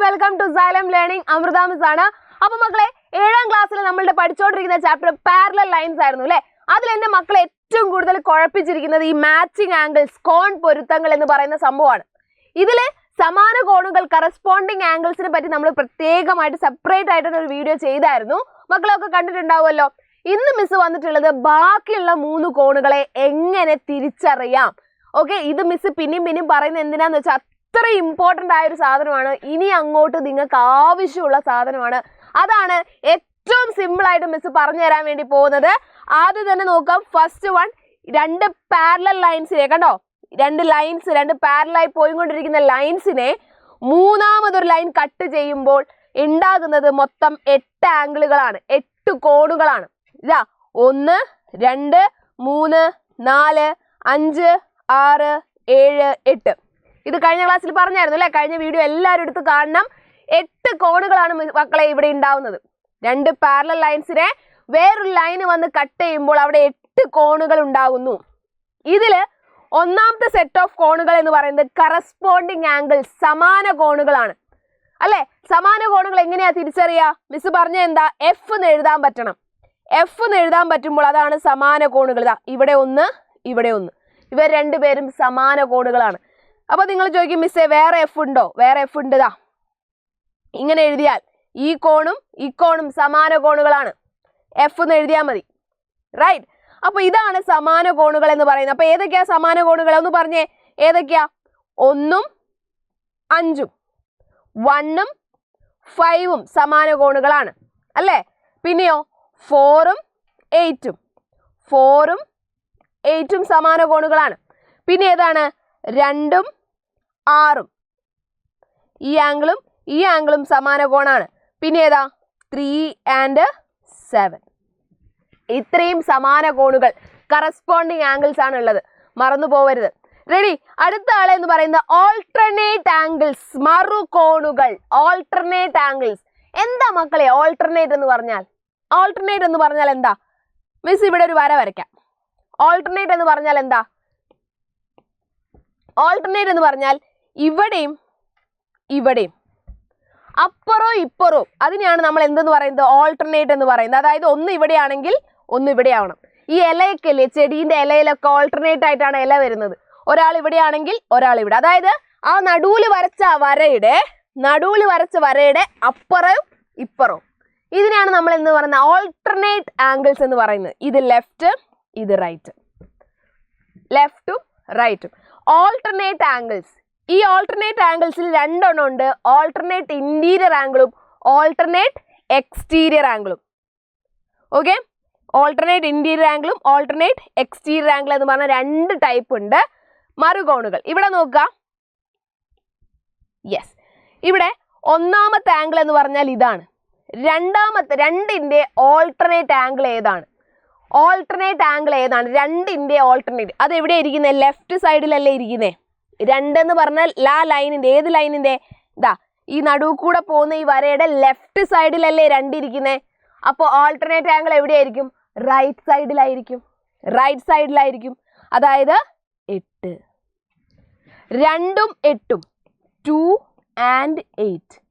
Welcome to Xylem Learning. Amrita miss ആണ്. അപ്പോൾ മക്കളെ 7ാം ക്ലാസ്സിൽ നമ്മൾ പഠിച്ചുകൊണ്ടിരിക്കുന്ന ചാപ്റ്റർ പാരലൽ ലൈൻസ് ആയിരുന്നു അല്ലേ? അതിൽ എൻ്റെ മക്കളെ ഏറ്റവും കൂടുതൽ കുഴപ്പിച്ചിരിക്കുന്നത് ഈ മാച്ചിങ് ആംഗിൾസ്, കോൺ പൊരുത്തങ്ങൾ എന്ന് പറയുന്ന സംഭവമാണ്. ഇതിൽ സമാന കോണുകൾ കറസ്പോണ്ടിങ് ആംഗിൾസിനെ പറ്റി നമ്മൾ പ്രത്യേകമായിട്ട് സെപ്പറേറ്റ് ആയിട്ട് ഒരു വീഡിയോ ചെയ്തായിരുന്നു. മക്കളൊക്കെ കണ്ടിട്ടുണ്ടാവുമല്ലോ. ഇന്ന് മിസ് വന്നിട്ടുള്ളത് ബാക്കിയുള്ള 3 കോണുകളെ എങ്ങനെ തിരിച്ചറിയാം. ഓക്കെ, ഇത് മിസ് പിന്നെയും പറയുന്നത് എന്തിനാന്ന് വെച്ചാൽ അത്ര ഇമ്പോർട്ടൻ്റ് ആയ ഒരു സാധനമാണ്. ഇനി അങ്ങോട്ട് നിങ്ങൾക്ക് ആവശ്യമുള്ള സാധനമാണ്. അതാണ് ഏറ്റവും സിമ്പിൾ ആയിട്ട് മിസ് പറഞ്ഞു തരാൻ വേണ്ടി പോകുന്നത്. ആദ്യം തന്നെ നോക്കാം. ഫസ്റ്റ് വൺ, 2 പാരലൽ ലൈൻസിനെ കണ്ടോ, 2 ലൈൻസ്, 2 പാരലായി പോയിക്കൊണ്ടിരിക്കുന്ന ലൈൻസിനെ മൂന്നാമതൊരു ലൈൻ കട്ട് ചെയ്യുമ്പോൾ ഉണ്ടാകുന്നത് മൊത്തം 8 ആംഗിളുകളാണ്, 8 കോണുകളാണ്. ഇതാ 1 2 3 4 5 6 7 8. ഇത് കഴിഞ്ഞ ക്ലാസ്സിൽ പറഞ്ഞായിരുന്നു അല്ലേ? കഴിഞ്ഞ വീഡിയോ എല്ലാവരും എടുത്ത് കാണണം. 8 കോണുകളാണ് മക്കളെ ഇവിടെ ഉണ്ടാവുന്നത്. 2 പാരലൽ ലൈൻസിനെ വേറൊരു ലൈന് വന്ന് കട്ട് ചെയ്യുമ്പോൾ അവിടെ 8 കോണുകൾ ഉണ്ടാകുന്നു. ഇതില് ഒന്നാമത്തെ സെറ്റ് ഓഫ് കോണുകൾ എന്ന് പറയുന്നത് കറസ്പോണ്ടിങ് ആംഗിൾസ്, സമാന കോണുകളാണ് അല്ലെ? സമാന കോണുകൾ എങ്ങനെയാ തിരിച്ചറിയാ? മിസ് പറഞ്ഞ എന്താ? എഫ് എന്ന് എഴുതാൻ പറ്റണം. എഫ് എന്ന് എഴുതാൻ പറ്റുമ്പോൾ അതാണ് സമാന കോണുകൾ. ഇതാ ഇവിടെ 1, ഇവിടെ 1. ഇവർ രണ്ടുപേരും സമാന കോണുകളാണ്. അപ്പൊ നിങ്ങൾ ചോദിക്കും, മിസ്സേ വേറെ എഫ് ഉണ്ടോ? വേറെ എഫ് ഉണ്ട്. ഇതാ ഇങ്ങനെ എഴുതിയാൽ ഈ കോണും സമാന കോണുകളാണ്. എഫ് എന്ന് എഴുതിയാൽ മതി. റൈറ്റ്. അപ്പൊ ഇതാണ് സമാന കോണുകൾ എന്ന് പറയുന്നത്. അപ്പൊ ഏതൊക്കെയാ സമാന കോണുകൾ ഒന്ന് പറഞ്ഞേ? ഏതൊക്കെയാ? 1 5 1 5 സമാന കോണുകളാണ് അല്ലേ? പിന്നെയോ 4 8 4 8 സമാന കോണുകളാണ്. പിന്നെ ഏതാണ്? 2 6 ഈ ആംഗിളും സമാന കോണാണ്. പിന്നെ ഏതാ? 3 and 7. ഇത്രയും സമാന കോണുകൾ, കറസ്പോണ്ടിങ് ആംഗിൾസ് ആണ് ഉള്ളത്. മറന്നു പോവരുത്. റെഡി? അടുത്ത ആളെ എന്ന് പറയുന്നത് ഓൾട്ടർനേറ്റ് ആംഗിൾസ്, മറുകോണുകൾ. ഓൾട്ടർനേറ്റ് ആംഗിൾസ് എന്താ മക്കളെ ഓൾട്ടർനേറ്റ് എന്ന് പറഞ്ഞാൽ? ഓൾട്ടർനേറ്റ് എന്ന് പറഞ്ഞാൽ എന്താ? മിസ് ഇവിടെ ഒരു വര വരയ്ക്കാം. ഓൾട്ടർനേറ്റ് എന്ന് പറഞ്ഞാൽ എന്താ? ഓൾട്ടർനേറ്റ് എന്ന് പറഞ്ഞാൽ ഇവിടെയും ഇവിടെയും, അപ്പുറവും ഇപ്പുറവും, അതിനെയാണ് നമ്മൾ എന്തെന്ന് പറയുന്നത്? ഓൾട്ടർനേറ്റ് എന്ന് പറയുന്നത്. അതായത് ഒന്ന് ഇവിടെയാണെങ്കിൽ ഒന്ന് ഇവിടെ ആവണം. ഈ ഇലയൊക്കെ അല്ലേ, ചെടീൻ്റെ ഇലയിലൊക്കെ ഓൾട്ടർനേറ്റ് ആയിട്ടാണ് ഇല വരുന്നത്. ഒരാൾ ഇവിടെയാണെങ്കിൽ ഒരാൾ ഇവിടെ. അതായത് ആ നടുവിൽ വരച്ച വരയുടെ അപ്പുറവും ഇപ്പുറവും, ഇതിനെയാണ് നമ്മൾ എന്ന് പറയുന്നത് ഓൾട്ടർനേറ്റ് ആംഗിൾസ് എന്ന് പറയുന്നത്. ഇത് ലെഫ്റ്റ്, ഇത് റൈറ്റ്, ലെഫ്റ്റും റൈറ്റും. ഓൾട്ടർനേറ്റ് ആംഗിൾസ്, ഈ ഓൾട്ടർനേറ്റ് ആംഗിൾസിൽ 2 എണ്ണം ഉണ്ട്. ഓൾട്ടർനേറ്റ് ഇന്റീരിയർ ആംഗിളും ഓൾട്ടർനേറ്റ് എക്സ്റ്റീരിയർ ആംഗിളും. ഓക്കെ, ഓൾട്ടർനേറ്റ് ഇന്റീരിയർ ആംഗിളും ഓൾട്ടർനേറ്റ് എക്സ്റ്റീരിയർ ആംഗിൾ എന്ന് പറഞ്ഞ 2 ടൈപ്പ് ഉണ്ട് മറുകോണുകൾ. ഇവിടെ നോക്കുക. യെസ്, ഇവിടെ ഒന്നാമത്തെ ആംഗിൾ എന്ന് പറഞ്ഞാൽ ഇതാണ്. രണ്ടിന്റെ ഓൾട്ടർനേറ്റ് ആംഗിൾ ഏതാണ്? ഓൾട്ടർനേറ്റ് ആംഗിൾ ഏതാണ്? 2ന്റെ ഓൾട്ടർനേറ്റ് അത് എവിടെ ഇരിക്കുന്നത്? ലെഫ്റ്റ് സൈഡിലല്ലേ ഇരിക്കുന്നേ. 2 എന്ന് പറഞ്ഞാൽ ലൈനിന്റെ, ഏത് ലൈനിന്റെ? ഇതാ ഈ നടുവ് കൂടെ പോകുന്ന ഈ വരയുടെ ലെഫ്റ്റ് സൈഡിലല്ലേ 2 ഇരിക്കുന്നത്. അപ്പോൾ ഓൾട്ടർനേറ്റ് ആംഗിൾ എവിടെയായിരിക്കും? റൈറ്റ് സൈഡിലായിരിക്കും. അതായത് 8. 2ഉം 8ഉം 2 and 8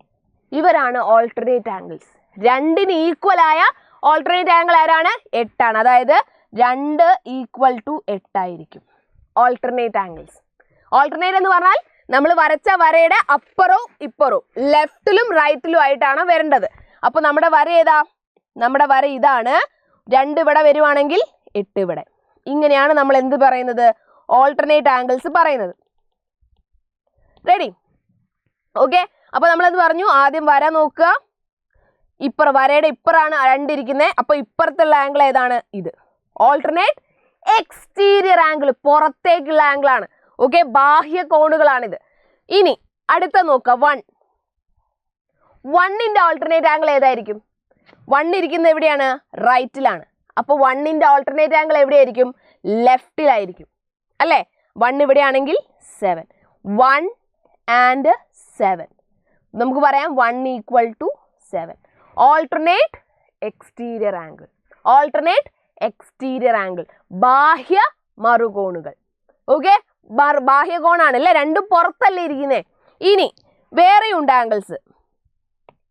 ഇവരാണ് ഓൾട്ടർനേറ്റ് ആംഗിൾസ്. 2ന് ഈക്വൽ ആയ ഓൾട്ടർനേറ്റ് ആംഗിൾ ആരാണ്? 8 ആണ്. അതായത് 2 = 8 ആയിരിക്കും ഓൾട്ടർനേറ്റ് ആംഗിൾസ്. ഓൾട്ടർനേറ്റ് എന്ന് പറഞ്ഞാൽ നമ്മൾ വരച്ച വരയുടെ അപ്പുറവും ഇപ്പുറവും, ലെഫ്റ്റിലും റൈറ്റിലും ആയിട്ടാണ് വരേണ്ടത്. അപ്പോൾ നമ്മുടെ വര ഏതാ? നമ്മുടെ വര ഇതാണ്. 2 ഇവിടെ വരുവാണെങ്കിൽ 8 ഇവിടെ. ഇങ്ങനെയാണ് നമ്മൾ എന്ത് പറയുന്നത്? ഓൾട്ടർനേറ്റ് ആംഗിൾസ് പറയുന്നത്. റെഡി? ഓക്കെ, അപ്പോൾ നമ്മളത് പറഞ്ഞു. ആദ്യം വര നോക്കുക. വരയുടെ ഇപ്പുറാണ് 2 ഇരിക്കുന്നത്. അപ്പോൾ ഇപ്പുറത്തുള്ള ആംഗിൾ ഏതാണ്? ഇത് ഓൾട്ടർനേറ്റ് എക്സ്റ്റീരിയർ ആംഗിൾ, പുറത്തേക്കുള്ള ആംഗിൾ ആണ്. ഓക്കെ, ബാഹ്യ കോണുകളാണിത്. ഇനി അടുത്ത നോക്കുക. 1ന്റെ ഓൾട്ടർനേറ്റ് ആംഗിൾ ഏതായിരിക്കും? 1 ഇരിക്കുന്നത് എവിടെയാണ്? റൈറ്റിലാണ്. അപ്പോൾ 1ന്റെ ഓൾട്ടർനേറ്റ് ആംഗിൾ എവിടെയായിരിക്കും? ലെഫ്റ്റിലായിരിക്കും അല്ലേ? 1 ഇവിടെയാണെങ്കിൽ 7. 1 and 7 നമുക്ക് പറയാം 1 = 7. ഓൾട്ടർനേറ്റ് എക്സ്റ്റീരിയർ ആംഗിൾ, ബാഹ്യ മറുകോണുകൾ. ഓക്കെ, ബാഹ്യ കോണാണ് അല്ലേ? 2 പുറത്തല്ലേ ഇരിക്കുന്നത്. ഇനി വേറെയുണ്ട് ആംഗിൾസ്.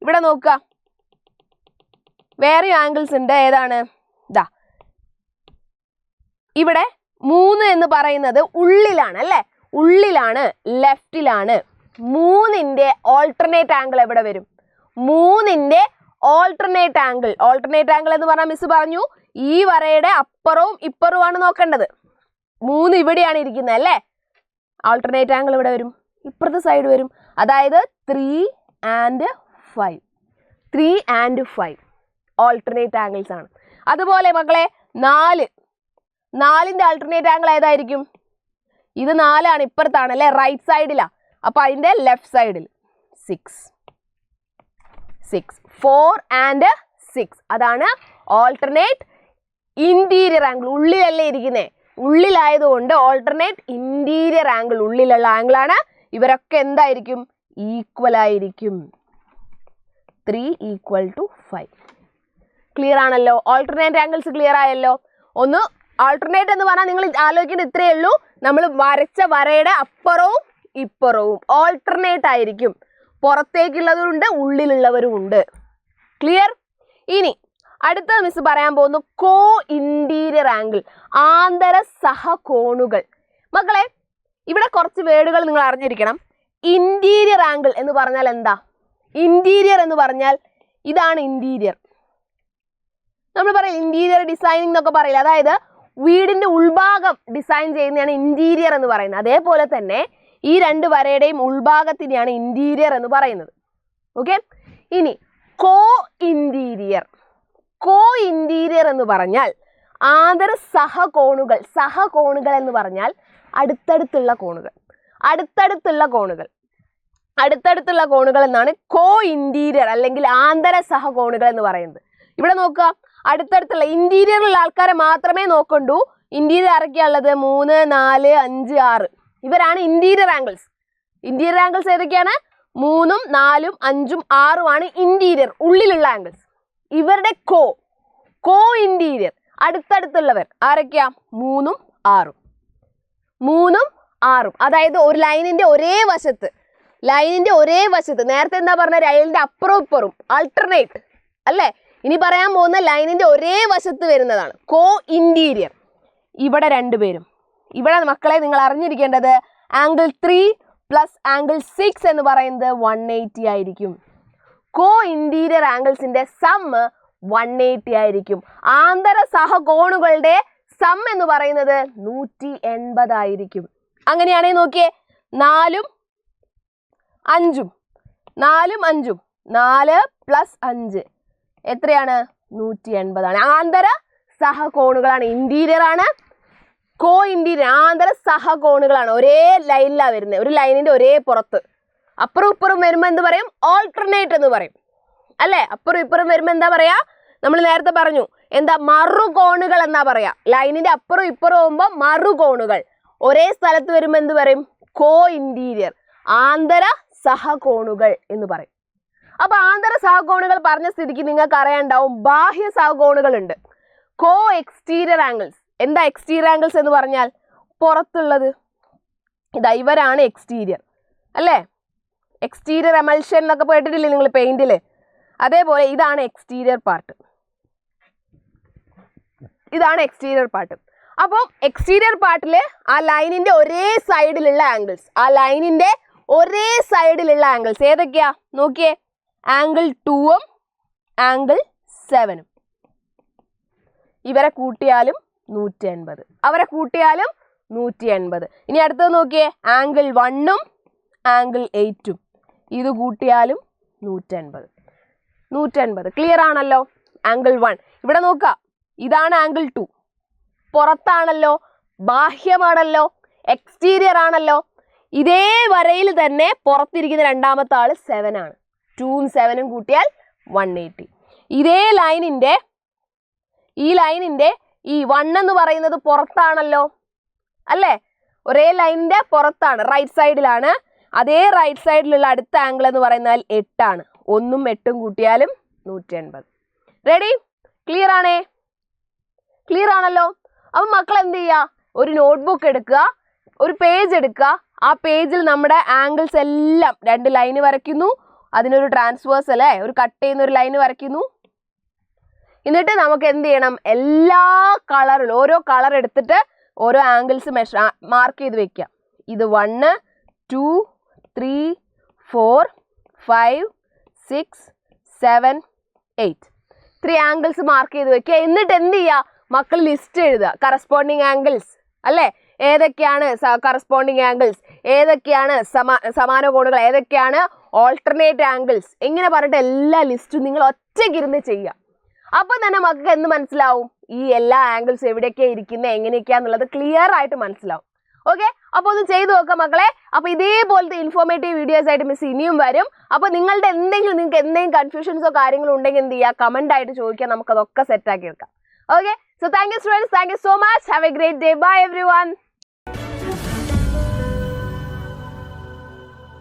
ഇവിടെ നോക്കുക, വേറെ ആംഗിൾസ് ഉണ്ട്. ഏതാണ്? ഇതാ ഇവിടെ 3 എന്ന് പറയുന്നത് ഉള്ളിലാണ് അല്ലേ, ഉള്ളിലാണ്, ലെഫ്റ്റിലാണ്. 3ന്റെ ഓൾട്ടർനേറ്റ് ആംഗിൾ എവിടെ വരും? 3ന്റെ ഓൾട്ടർനേറ്റ് ആംഗിൾ എന്ന് പറഞ്ഞാൽ മിസ് പറഞ്ഞു ഈ വരയുടെ അപ്പുറവും ഇപ്പുറവുമാണ് നോക്കേണ്ടത്. 3 ഇവിടെയാണ് ഇരിക്കുന്നത് അല്ലേ, ഓൾട്ടർനേറ്റ് ആംഗിൾ ഇവിടെ വരും, ഇപ്പുറത്തെ സൈഡ് വരും. അതായത് 3 and 5 3 and 5 ഓൾട്ടർനേറ്റ് ആംഗിൾസ് ആണ്. അതുപോലെ മക്കളെ 4ന്റെ ആൾട്ടർനേറ്റ് ആംഗിൾ ഏതായിരിക്കും? ഇത് 4 ആണ്, ഇപ്പുറത്താണ് അല്ലേ, റൈറ്റ് സൈഡിലാ. അപ്പൊ അതിന്റെ ലെഫ്റ്റ് സൈഡിൽ 6 4 and 6 അതാണ് ഓൾട്ടർനേറ്റ് ഇന്റീരിയർ ആംഗിൾ. ഉള്ളിലല്ലേ ഇരിക്കുന്നേ, ഉള്ളിലായതുകൊണ്ട് ഓൾട്ടർനേറ്റ് ഇന്റീരിയർ ആംഗിൾ, ഉള്ളിലുള്ള ആംഗിൾ ആണ്. ഇവരൊക്കെ എന്തായിരിക്കും? ഈക്വൽ ആയിരിക്കും. 3 = 5. ക്ലിയർ ആണല്ലോ? ഓൾട്ടർനേറ്റ് ആംഗിൾസ് ക്ലിയർ ആയല്ലോ. ഒന്ന് ആൾട്ടർനേറ്റ് എന്ന് പറഞ്ഞാൽ നിങ്ങൾ ആലോചിക്കേണ്ട ഇത്രയേ ഉള്ളൂ, നമ്മൾ വരച്ച വരയുടെ അപ്പുറവും ഇപ്പുറവും ഓൾട്ടർനേറ്റ് ആയിരിക്കും. പുറത്തേക്കുള്ളവരുണ്ട്, ഉള്ളിലുള്ളവരും ഉണ്ട്. ക്ലിയർ? ഇനി അടുത്ത മിസ് പറയാൻ പോകുന്നു കോ ഇന്റീരിയർ ആംഗിൾ, ആന്തര സഹകോണുകൾ. മക്കളെ ഇവിടെ കുറച്ച് വേർഡുകൾ നിങ്ങൾ അറിഞ്ഞിരിക്കണം. ഇന്റീരിയർ ആംഗിൾ എന്ന് പറഞ്ഞാൽ എന്താ? ഇന്റീരിയർ എന്ന് പറഞ്ഞാൽ ഇതാണ് ഇന്റീരിയർ. നമ്മൾ പറയും ഇന്റീരിയർ ഡിസൈനിങ് എന്നൊക്കെ പറയില്ല, അതായത് വീടിന്റെ ഉൾഭാഗം ഡിസൈൻ ചെയ്യുന്നതാണ് ഇന്റീരിയർ എന്ന് പറയുന്നത്. അതേപോലെ തന്നെ ഈ 2 വരയുടെയും ഉൾഭാഗത്തിനെയാണ് ഇന്റീരിയർ എന്ന് പറയുന്നത്. ഓക്കെ, ഇനി കോ ഇന്റീരിയർ. കോ ഇന്റീരിയർ എന്ന് പറഞ്ഞാൽ ആന്തര സഹകോണുകൾ. സഹകോണുകൾ എന്ന് പറഞ്ഞാൽ അടുത്തടുത്തുള്ള കോണുകൾ, അടുത്തടുത്തുള്ള കോണുകൾ എന്നാണ് കോ ഇന്റീരിയർ അല്ലെങ്കിൽ ആന്തര സഹകോണുകൾ എന്ന് പറയുന്നത്. ഇവിടെ നോക്കുക, അടുത്തടുത്തുള്ള ഇന്റീരിയറിലുള്ള ആൾക്കാരെ മാത്രമേ നോക്കണ്ടൂ. ഇന്റീരിയർ ആരൊക്കെയാ ഉള്ളത്? 3 4 5 6 ഇവരാണ് ഇന്റീരിയർ ആംഗിൾസ്. ഇന്റീരിയർ ആംഗിൾസ് ഏതൊക്കെയാണ്? 3 4 5 6 ആണ് ഇന്റീരിയർ, ഉള്ളിലുള്ള ആംഗിൾസ്. ഇവരുടെ കോ ഇന്റീരിയർ അടുത്തടുത്തുള്ളവർ ആരൊക്കെയാ? 3 6 അതായത് ഒരു ലൈനിന്റെ ഒരേ വശത്ത്, നേരത്തെ എന്താ പറഞ്ഞ, ലൈനിന്റെ അപ്പുറവും ഇപ്പുറവും ആൾട്ടർനേറ്റ് അല്ലേ. ഇനി പറയാൻ പോകുന്ന ലൈനിന്റെ ഒരേ വശത്ത് വരുന്നതാണ് കോ ഇന്റീരിയർ. ഇവിടെ 2 പേരും. ഇവിടെ മക്കളെ നിങ്ങൾ അറിഞ്ഞിരിക്കേണ്ടത് ആംഗിൾ 3 + ആംഗിൾ 6 എന്ന് പറയുന്നത് 180 ആയിരിക്കും. കോ ഇന്റീരിയർ ആംഗിൾസിന്റെ സം 180 ആയിരിക്കും. ആന്തര സഹകോണുകളുടെ സം എന്ന് പറയുന്നത് 180 ആയിരിക്കും. അങ്ങനെയാണെങ്കിൽ നോക്കിയേ, 4 5 4 + 5 എത്രയാണ്? 180 ആണ്. ആന്തര സഹകോണുകളാണ്, ഇന്റീരിയർ ആണ്. കോ ഇന്റീരിയർ ആന്തര സഹകോണുകളാണ്, ഒരേ ലൈനിലാണ് വരുന്നത്, ഒരു ലൈനിന്റെ ഒരേ പുറത്ത്. അപ്പുറം ഇപ്പുറം വരുമ്പോൾ എന്ത് പറയും? ഓൾട്ടർനേറ്റ് എന്ന് പറയും അല്ലേ. അപ്പുറം ഇപ്പുറം വരുമ്പോൾ എന്താ പറയാ? നമ്മൾ നേരത്തെ പറഞ്ഞു എന്താ? മറുകോണുകൾ എന്നാ പറയാ. ലൈനിന്റെ അപ്പുറം ഇപ്പുറം പോകുമ്പോൾ മറുകോണുകൾ. ഒരേ സ്ഥലത്ത് വരുമ്പോൾ എന്ത് പറയും? കോ ഇന്റീരിയർ, ആന്തര സഹകോണുകൾ എന്ന് പറയും. അപ്പൊ ആന്തര സഹകോണുകൾ പറഞ്ഞ സ്ഥിതിക്ക് നിങ്ങൾക്ക് അറിയാണ്ടാവും ബാഹ്യ സഹകോണുകൾ ഉണ്ട്. കോ എക്സ്റ്റീരിയർ ആംഗിൾസ്. എന്താ എക്സ്റ്റീരിയർ ആംഗിൾസ് എന്ന് പറഞ്ഞാൽ? പുറത്തുള്ളത്. ഇതാ ഇവരാണ് എക്സ്റ്റീരിയർ അല്ലേ. എക്സ്റ്റീരിയർ എമൽഷൻ എന്നൊക്കെ കേട്ടിട്ടില്ലേ നിങ്ങൾ പെയിന്റില്? അതേപോലെ ഇതാണ് എക്സ്റ്റീരിയർ പാർട്ട്. അപ്പോൾ എക്സ്റ്റീരിയർ പാർട്ടില് ആ ലൈനിന്റെ ഒരേ സൈഡിലുള്ള ആംഗിൾസ് ഏതൊക്കെയാ നോക്കിയേ? Angle 2 angle 7. ഇവരെ കൂട്ടിയാലും 180, അവരെ കൂട്ടിയാലും 180. ഇനി അടുത്തത് നോക്കിയേ, ആംഗിൾ 1 ആംഗിൾ 8. ഇത് കൂട്ടിയാലും 180. ക്ലിയർ ആണല്ലോ? ആംഗിൾ 1 ഇവിടെ നോക്കുക, ഇതാണ് ആംഗിൾ 2. പുറത്താണല്ലോ, ബാഹ്യമാണല്ലോ, എക്സ്റ്റീരിയർ ആണല്ലോ. ഇതേ വരയിൽ തന്നെ പുറത്തിരിക്കുന്ന രണ്ടാമത്തെ ആള് 7 ആണ്. 2ഉം 7ഉം കൂട്ടിയാൽ 180. ഇതേ ലൈനിന്റെ ഈ 1 എന്ന് പറയുന്നത് പുറത്താണല്ലോ അല്ലേ. ഒരേ ലൈനിന്റെ പുറത്താണ്, റൈറ്റ് സൈഡിലാണ്. അതേ റൈറ്റ് സൈഡിലുള്ള അടുത്ത ആംഗിൾ എന്ന് പറയുന്നത് 8 ആണ്. 1ഉം 8ഉം കൂട്ടിയാലും 180. റെഡി? ക്ലിയർ ആണല്ലോ? അപ്പം മക്കൾ എന്ത് ചെയ്യുക? ഒരു നോട്ട്ബുക്ക് എടുക്കുക, ഒരു പേജ് എടുക്കുക. ആ പേജിൽ നമ്മുടെ ആംഗിൾസ് എല്ലാം 2 ലൈന് വരയ്ക്കുന്നു. അതിനൊരു ട്രാൻസ്വേഴ്സ് അല്ലേ, ഒരു കട്ട് ചെയ്യുന്ന ഒരു ലൈൻ വരയ്ക്കുന്നു. എന്നിട്ട് നമുക്ക് എന്ത് ചെയ്യണം, എല്ലാ കളറിലും ഓരോ കളർ എടുത്തിട്ട് ഓരോ ആംഗിൾസ് മാർക്ക് ചെയ്ത് വെക്കാം. ഇത് 1, 2, 3, 4, 5, 6, 7, 8 3 ആംഗിൾസ് മാർക്ക് ചെയ്ത് വെക്കുക. എന്നിട്ട് എന്ത് ചെയ്യുക, മക്കൾ ലിസ്റ്റ് എഴുതുക, കറസ്പോണ്ടിങ് ആംഗിൾസ് അല്ലേ, ഏതൊക്കെയാണ് കറസ്പോണ്ടിങ് ആംഗിൾസ്, ഏതൊക്കെയാണ് സമാന കോണുകൾ, ഏതൊക്കെയാണ് ഓൾട്ടർനേറ്റ് ആംഗിൾസ്, ഇങ്ങനെ പറഞ്ഞിട്ട് എല്ലാ ലിസ്റ്റും നിങ്ങൾ ഒറ്റയ്ക്കിരുന്ന് ചെയ്യുക. അപ്പം തന്നെ മക്കൾക്ക് എന്ത് മനസ്സിലാവും, ഈ എല്ലാ ആംഗിൾസ് എവിടെയൊക്കെയാണ് ഇരിക്കുന്നത്, എങ്ങനെയൊക്കെയാന്നുള്ളത് ക്ലിയർ ആയിട്ട് മനസ്സിലാവും. ഓക്കെ, അപ്പോൾ ഒന്ന് ചെയ്തു നോക്കാം മക്കളെ. അപ്പോൾ ഇതേപോലത്തെ ഇൻഫോർമേറ്റീവ് വീഡിയോസ് ആയിട്ട് മിസ് ഇനിയും വരും. അപ്പോൾ നിങ്ങൾക്ക് എന്തെങ്കിലും കൺഫ്യൂഷൻസോ കാര്യങ്ങളോ ഉണ്ടെങ്കിൽ എന്ത് ചെയ്യുക, കമന്റ് ആയിട്ട് ചോദിക്കുക, നമുക്കതൊക്കെ സെറ്റ് ആക്കി എടുക്കാം. Okay, so thank you students, thank you so much, have a great day, bye everyone.